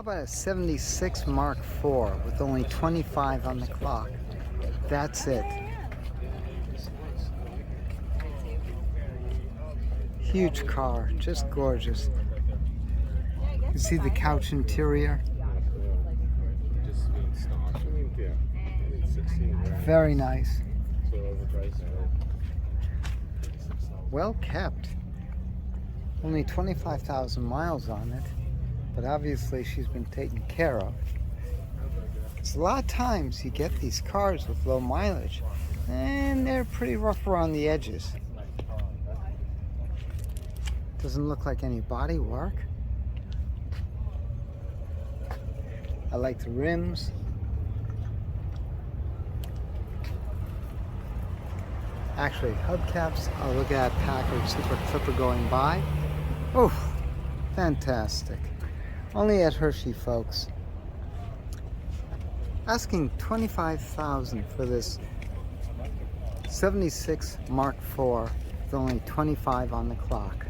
about a 76 Mark IV with only 25 on the clock? That's it. Huge car, just gorgeous. You see the couch interior? Very nice. Well kept. Only 25,000 miles on it, but obviously she's been taken care of. Because a lot of times you get these cars with low mileage and they're pretty rough around the edges. Doesn't look like any body work. I like the rims. Actually, hubcaps, I'll look at Packard Super Clipper going by. Oh, fantastic. Only at Hershey, folks. Asking $25,000 for this 76 Mark IV with only 25 on the clock.